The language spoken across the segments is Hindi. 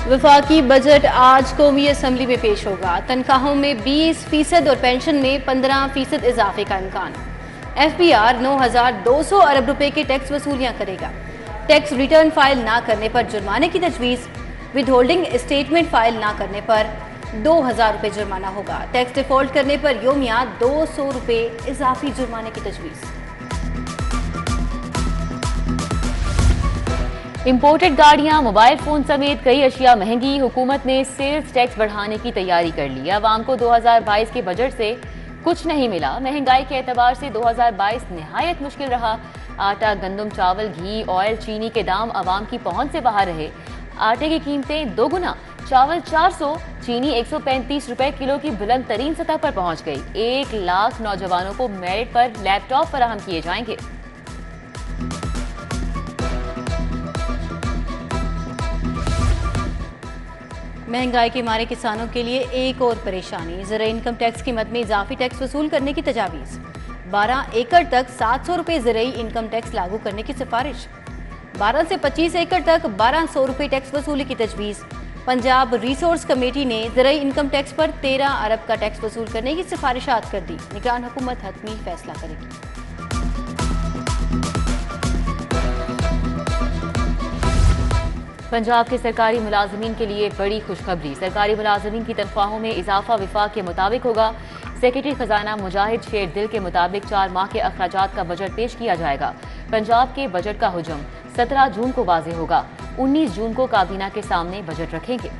वफाकी बजट आज कौमी असम्बली में पेश होगा। तनख्वाहों में 20% और पेंशन में 15% इजाफे का इम्कान। FBR 9,200 अरब रुपए के टैक्स वसूलियां करेगा। टैक्स रिटर्न फाइल ना करने पर जुर्माने की तजवीज़। विद होल्डिंग स्टेटमेंट फाइल ना करने पर 2,000 रुपये जुर्माना होगा। टैक्स डिफॉल्ट करने पर योमिया 200 रुपये इजाफी जुर्माने की तजवीज़। इंपोर्टेड गाड़ियां, मोबाइल फोन समेत कई अशिया महंगी। हुकूमत ने सेल्स टैक्स बढ़ाने की तैयारी कर ली। अवाम को 2022 के बजट से कुछ नहीं मिला। महंगाई के एतबार से 2022 निहायत मुश्किल रहा। आटा, गंदम, चावल, घी, ऑयल, चीनी के दाम अवाम की पहुंच से बाहर रहे। आटे की कीमतें दोगुना, चावल 400, चीनी 135 रुपए किलो की बुलंद तरीन सतह पर पहुंच गई। 1 लाख नौजवानों को मेरिट पर लैपटॉप फराहम किए जाएंगे। महंगाई के मारे किसानों के लिए एक और परेशानी। ज़रा इनकम टैक्स की मद में इजाफी टैक्स वसूल करने की तजावीज़। 12 एकड़ तक 700 रुपये ज़राई इनकम टैक्स लागू करने की सिफारिश। 12 से 25 एकड़ तक 1200 रुपये टैक्स वसूली की तजवीज़। पंजाब रिसोर्स कमेटी ने ज़राई इनकम टैक्स पर 13 अरब का टैक्स वसूल करने की सिफारिशात कर दी। निगरान हुकूमत हतमी फैसला करेगी। पंजाब के सरकारी मुलाजमीन के लिए बड़ी खुशखबरी। सरकारी मुलाजमीन की तनख्वाहों में इजाफा विफाक के मुताबिक होगा। सेक्रेटरी खजाना मुजाहिद शेर दिल के मुताबिक 4 माह के अखराजात का बजट पेश किया जाएगा। पंजाब के बजट का हुजम 17 जून को वाज़े होगा। 19 जून को काबीना के सामने बजट रखेंगे।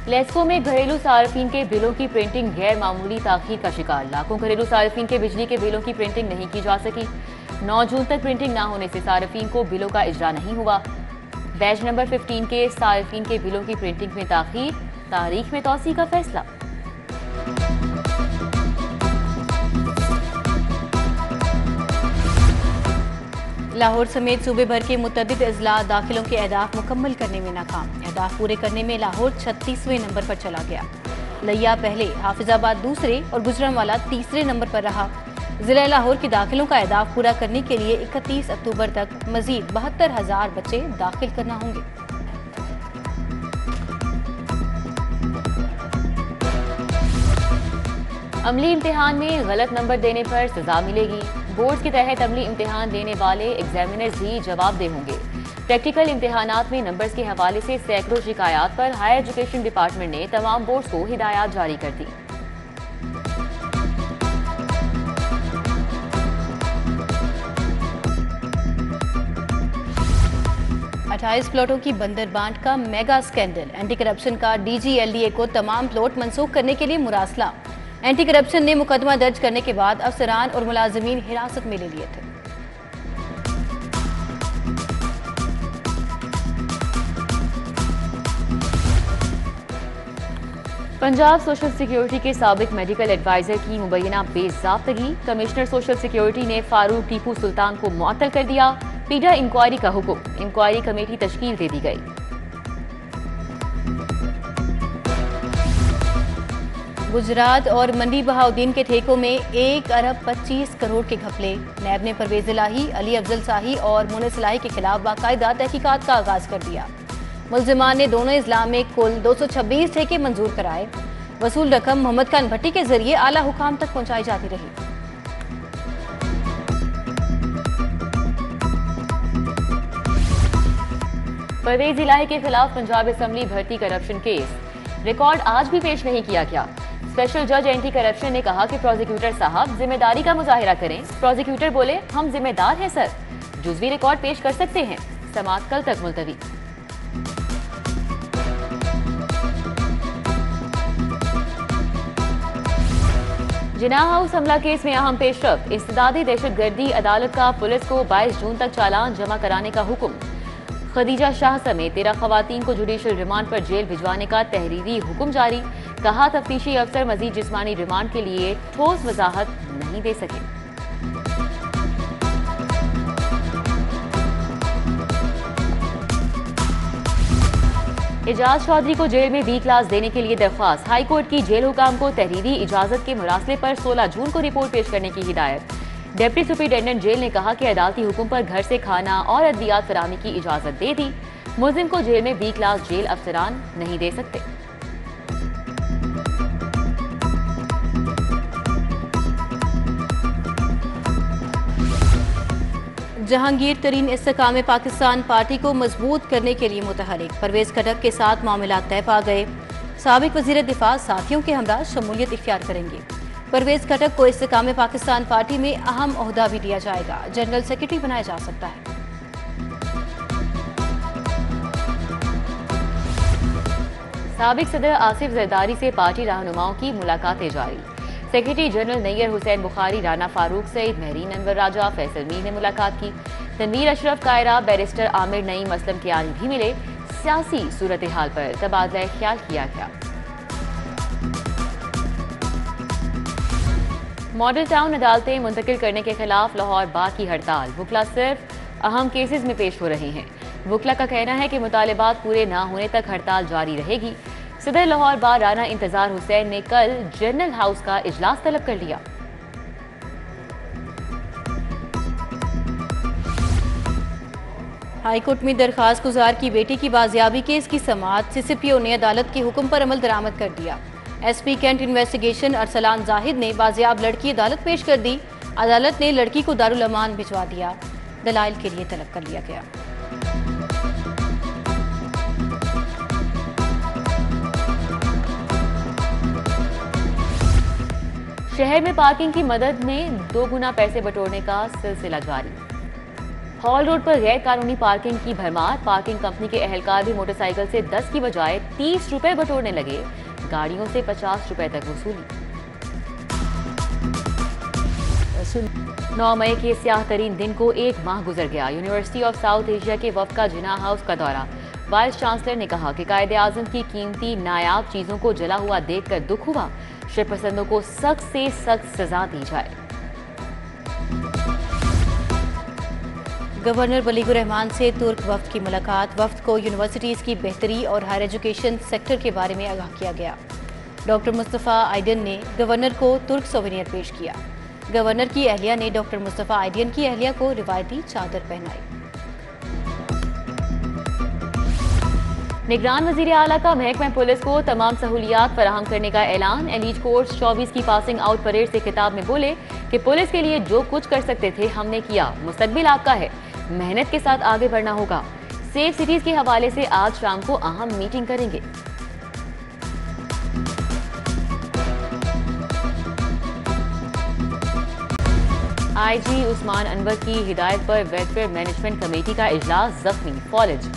लेस्को में घरेलू सार्फिन के बिलों की प्रिंटिंग गैर मामूली ताखीर का शिकार। लाखों घरेलू सार्फिन के बिजली के बिलों की प्रिंटिंग नहीं की जा सकी। 9 जून तक प्रिंटिंग न होने से सार्फिन को बिलों का इजरा नहीं हुआ। बैच नंबर 15 के सार्फिन के बिलों की प्रिंटिंग में ताखीर, तारीख में तौसी का फैसला। लाहौर समेत सूबे भर के मुतअद्दिद अजला दाखिलों के अहदाफ मुकम्मल करने में नाकाम। अहदाफ पूरे करने में लाहौर 36वें नंबर पर चला गया। लिया पहले, हाफिजाबाद दूसरे और गुजरांवाला तीसरे नंबर पर रहा। जिला लाहौर के दाखिलों का अहदाफ पूरा करने के लिए 31 अक्टूबर तक मजीद 72,000 बच्चे दाखिल करना होंगे। अमली इम्तिहान में गलत नंबर देने पर सजा मिलेगी। बोर्ड के तहत अमली इम्तिहान देने वाले एग्जामिनर्स भी जवाबदेह होंगे। प्रैक्टिकल इम्तिहानात में नंबर्स के हवाले से सैकड़ों शिकायत पर हायर एजुकेशन डिपार्टमेंट ने तमाम बोर्ड्स को हिदायत जारी कर दी। अट्ठाईस प्लॉटों की बंदरबांट का मेगा स्कैंडल। एंटी करप्शन का DGLDA को तमाम प्लॉट मंसूख करने के लिए मुरासला। एंटी करप्शन ने मुकदमा दर्ज करने के बाद अफसरान और मुलाजिमीन हिरासत में ले लिए थे। पंजाब सोशल सिक्योरिटी के साबिक मेडिकल एडवाइजर की मुबैना बेज़ाब्तगी। कमिश्नर सोशल सिक्योरिटी ने फारूक टीपू सुल्तान को मुअत्तल कर दिया। पीडा इंक्वायरी का हुक्म। इंक्वायरी कमेटी तश्कील दे दी गई। गुजरात और मंडी बहाउद्दीन के ठेकों में 1 अरब 25 करोड़ के घपले। नैब ने परवेज इलाही, अली अफजल शाही और मुनिस इलाही के खिलाफ बाकायदा तहकीकात का आगाज कर दिया। मुल्जिमान ने दोनों इजला में कुल 226 ठेके मंजूर कराए। वसूल रकम मोहम्मद खान भट्टी के जरिए आला हुकाम तक पहुंचाई जाती रही। परवेज इलाही के खिलाफ पंजाब असेंबली भर्ती करप्शन केस। रिकॉर्ड आज भी पेश नहीं किया गया। स्पेशल जज एंटी करप्शन ने कहा कि प्रोसिक्यूटर साहब जिम्मेदारी का मुजाहिरा करें। प्रोसिक्यूटर बोले, हम जिम्मेदार हैं सर, जुज़वी रिकॉर्ड पेश कर सकते हैं। समाअत कल तक मुलतवी। जिना हाउस हमला केस में अहम पेशरफ। इस्तिदादी दहशतगर्दी अदालत का पुलिस को 22 जून तक चालान जमा कराने का हुक्म। खदीजा शाह समेत 13 खवातीन को जुडिशल रिमांड पर जेल भिजवाने का तहरीरी हुक्म जारी। कहा, तफ्तीशी अफसर मजीद जिस्मानी रिमांड के लिए ठोस वजाहत नहीं दे सके। एजाज चौधरी को जेल में B क्लास देने के लिए दरख्वास्त। हाई कोर्ट की जेल हुकाम को तहरीरी इजाजत के मुरासले पर 16 जून को रिपोर्ट पेश करने की हिदायत। डिप्टी सुपरिटेंडेंट जेल ने कहा कि अदालती हुक्म पर घर से खाना और अद्वियात फराहमी की इजाजत दे दी। मुलजिम को जेल में बी क्लास जेल अफसरान नहीं दे सकते। जहांगीर तरीन इस्तेकाम पाकिस्तान पार्टी को मजबूत करने के लिए मुतहरिक। परवेज खटक के साथ मामला तय पा गए। साबिक वजीर दिफा साथियों के हमरा शमूलियत इख्तियार करेंगे। परवेज खटक को इस्तेकाम पाकिस्तान पार्टी में अहम ओहदा भी दिया जाएगा। जनरल सेक्रेटरी बनाया जा सकता है। साबिक सदर आसिफ जरदारी से पार्टी रहनुमाओं की मुलाकातें जारी। सेक्रेटरी जनरल नैयर हुसैन बुखारी, राना फारूक सईद, महरीन अनवर राजा, फैसल मीर ने मुलाकात की। तनवीर अशरफ कायरा, बैरिस्टर आमिर नईम असलम कियानी भी मिले। सियासी सूरत हाल पर तबादला ख्याल किया गया। मॉडल टाउन अदालतें मुंतकिल करने के खिलाफ लाहौर बार की हड़ताल। वकला सिर्फ अहम केसेस में पेश हो रहे हैं। वकला का कहना है कि मुतालिबात पूरे न होने तक हड़ताल जारी रहेगी। सदर लाहौर बार राना इंतजार हुसैन ने कल जनरल हाउस का इजलास तलब कर लिया। हाईकोर्ट में दरखास्त गुजार की बेटी की बाजियाबी केस की समाअत सीसीपीओ ने अदालत के हुक्म पर अमल दरामद कर दिया। SP cantt investigation Arsalan Zahid ने बाजियाब लड़की अदालत पेश कर दी। अदालत ने लड़की को दारुल अमान भिजवा दिया। दलाइल के लिए तलब कर लिया गया। शहर में पार्किंग की मदद में 2 गुना पैसे बटोरने का सिलसिला जारी। हॉल रोड पर गैर कानूनी पार्किंग की भरमार। पार्किंग कंपनी के अहलकार भी मोटरसाइकिल से 10 की बजाय 30 रुपए बटोरने लगे। गाड़ियों से 50 रुपए तक वसूली। 9 मई के स्याह तरीन दिन को 1 माह गुजर गया। यूनिवर्सिटी ऑफ साउथ एशिया के वफ्द का जिना हाउस का दौरा। वाइस चांसलर ने कहा कि कायदे आजम की कीमती नायाब चीजों को जला हुआ देखकर दुख हुआ। शरपसंदों को सख्त से सख्त सजा दी जाए। गवर्नर वलीगुर रहमान से तुर्क वफ्द की मुलाकात। वफ्द को यूनिवर्सिटीज की बेहतरी और हायर एजुकेशन सेक्टर के बारे में आगाह किया गया। डॉक्टर मुस्तफ़ा आइडियन ने गवर्नर को तुर्क सोवेनियर पेश किया। गवर्नर की अहलिया ने डॉक्टर मुस्तफ़ा आइडियन की अहलिया को रिवायती चादर पहनाई। निगरान वजीर आला का महकमा पुलिस को तमाम सहूलियात फराहम करने का ऐलान। एलीट कोर्स 24 की पासिंग आउट परेड से खिताब में बोले कि पुलिस के लिए जो कुछ कर सकते थे हमने किया। मुस्तकबिल आपका है, मेहनत के साथ आगे बढ़ना होगा। सेफ सिटीज के हवाले से आज शाम को अहम मीटिंग करेंगे। आईजी उस्मान अनवर की हिदायत पर वेलफेयर मैनेजमेंट कमेटी का इजलास। जख्मी, फॉलेज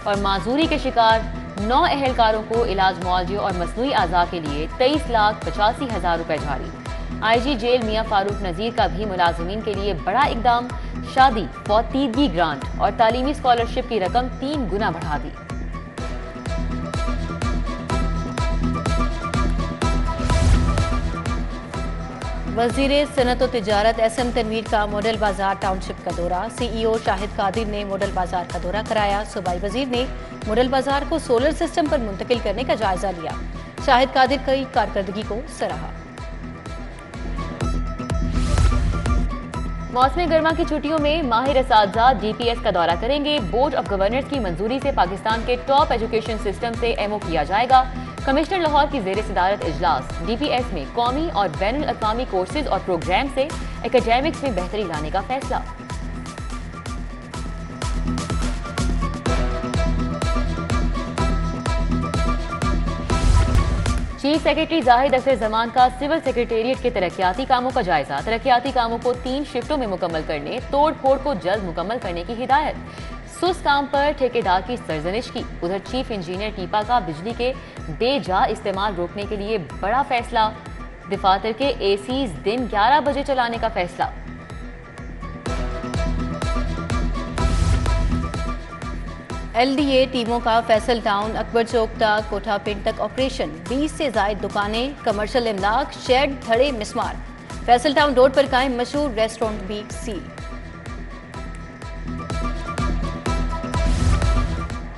और माजूरी के शिकार 9 अहलकारों को इलाज मुआवजे और मसनूई आज़ा के लिए 23,85,000 रुपए जारी। आईजी जेल मियां फारूक नजीर का भी मुलाजिमीन के लिए बड़ा इकदाम। शादी, फौतीदगी ग्रांट और तालीमी स्कॉलरशिप की रकम 3 गुना बढ़ा दी। वजीर सनत और तिजारत एसएम तनवीर का मॉडल बाजार टाउनशिप का दौरा। सीईओ शाहिद कादिर ने मॉडल बाजार का दौरा कराया। सूबाई वजीर ने मॉडल बाजार को सोलर सिस्टम पर मुंतकिल करने का जायजा लिया। शाहिद कादिर की कारकर्दगी को सराहा। मौसम गर्मा की छुट्टियों में माहिर असातिज़ा डीपीएस का दौरा करेंगे। बोर्ड ऑफ गवर्नर्स की मंजूरी से पाकिस्तान के टॉप एजुकेशन सिस्टम से एमओ किया जाएगा। कमिश्नर लाहौर की ज़ेर सदारत इजलास। डीपीएस में कौमी और बैनुल अक़वामी कोर्सेज और प्रोग्राम से एकेडमिक्स में बेहतरी लाने का फैसला। चीफ सेक्रेटरी जाहिद अख्तर जमान का सिविल सेक्रेटेरिएट के तरक्याती कामों का जायजा। तरक्याती कामों को 3 शिफ्टों में मुकम्मल करने, तोड़ फोड़ को जल्द मुकम्मल करने की हिदायत। सुस्त काम पर ठेकेदार की सरजनिश की। उधर चीफ इंजीनियर टीपा का बिजली के बेजा इस्तेमाल रोकने के लिए बड़ा फैसला। दफातर के एसीज दिन 11 बजे चलाने का फैसला। एलडीए टीमों का फैसल टाउन अकबर चौक तक कोठा पिंड तक ऑपरेशन। 20 से जायद दुकानें, कमर्शियल इमलाक, शेड, धड़े, मिसमार। फैसल टाउन रोड पर कायम मशहूर रेस्टोरेंट भी सील।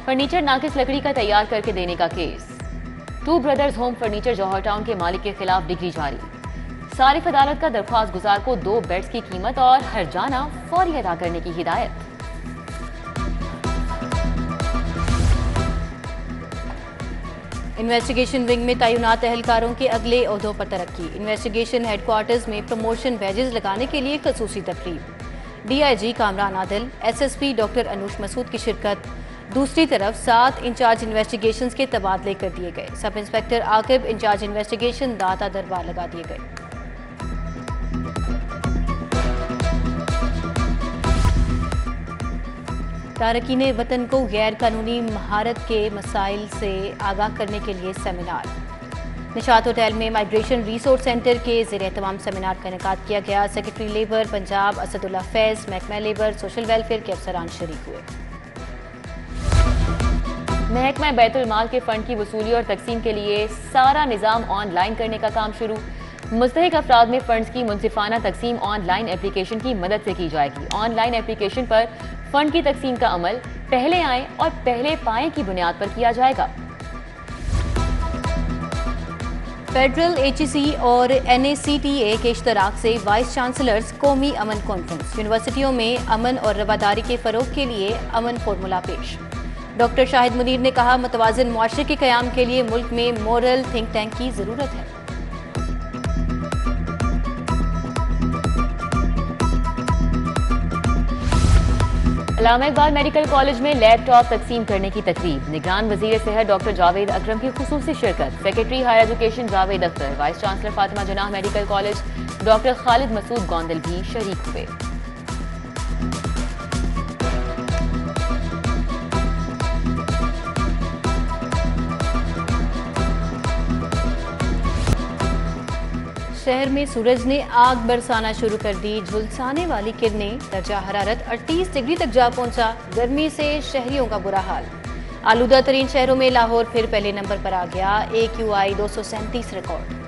फर्नीचर नाकिस लकड़ी का तैयार करके देने का केस। 2 ब्रदर्स होम फर्नीचर जौहर टाउन के मालिक के खिलाफ डिग्री जारी। सारिफ अदालत का दरख्वास्त गुजार को 2 बेड्स की कीमत और हर्जाना फौरी अदा करने की हिदायत। इन्वेस्टिगेशन विंग में तैनात एहलकारों के अगले ओहदों पर तरक्की। इन्वेस्टिगेशन हेडक्वार्टर्स में प्रमोशन बैजेस लगाने के लिए खसूसी तकरीब। DIG Kamran Adil, SSP doctor Anoosh Masood की शिरकत। दूसरी तरफ 7 इंचार्ज इन्वेस्टिगेशंस के तबादले कर दिए गए। Sub inspector Aqib in charge investigation दाता दरबार लगा दिए गए। तारकीन वतन को गैर कानूनी महारत के मसाइल से आगाह करने के लिए सेमिनार। निशात होटल में माइग्रेशन रिसोर्स सेंटर के ज़ेर एहतमाम सेमिनार का इनेकाद किया गया। सेक्रेटरी लेबर पंजाब असदुल्ला फैज़, महकमा लेबर सोशल वेलफेयर के अफसरान शरीक हुए। महकमा बैतुल माल के फंड की वसूली और तकसीम के लिए सारा निज़ाम ऑनलाइन करने का काम शुरू। मुस्तहिक अफराद में फंड्स की मुनसिफाना तकसीम ऑनलाइन एप्लीकेशन की मदद से की जाएगी। ऑनलाइन एप्लीकेशन पर फंड की तकसीम का अमल पहले आए और पहले पाएं की बुनियाद पर किया जाएगा। फेडरल HEC और NACTA के इश्तराक से वाइस चांसलर्स कौमी अमन कॉन्फ्रेंस। यूनिवर्सिटियों में अमन और रवादारी के फरोग के लिए अमन फॉर्मूला पेश। डॉक्टर शाहिद मुनीर ने कहा, मुतवाज़िन मुआशरे के क़याम के लिए मुल्क में मॉरल थिंक टैंक की ज़रूरत है। अल्लामा इकबाल मेडिकल कॉलेज में लैपटॉप तकसीम करने की तकरीब। निगरान वजीर सेहत डॉक्टर जावेद अकरम की खुसूसी शिरकत। Secretary higher education Javed Akhtar, vice chancellor Fatima Jinnah medical college doctor Khalid Masood Gondal भी शरीक हुए। शहर में सूरज ने आग बरसाना शुरू कर दी। झुलसाने वाली किरणें, दर्जा हरारत 38 डिग्री तक जा पहुंचा। गर्मी से शहरियों का बुरा हाल। आलूदा तरीन शहरों में लाहौर फिर पहले नंबर पर आ गया। AQI 237 record.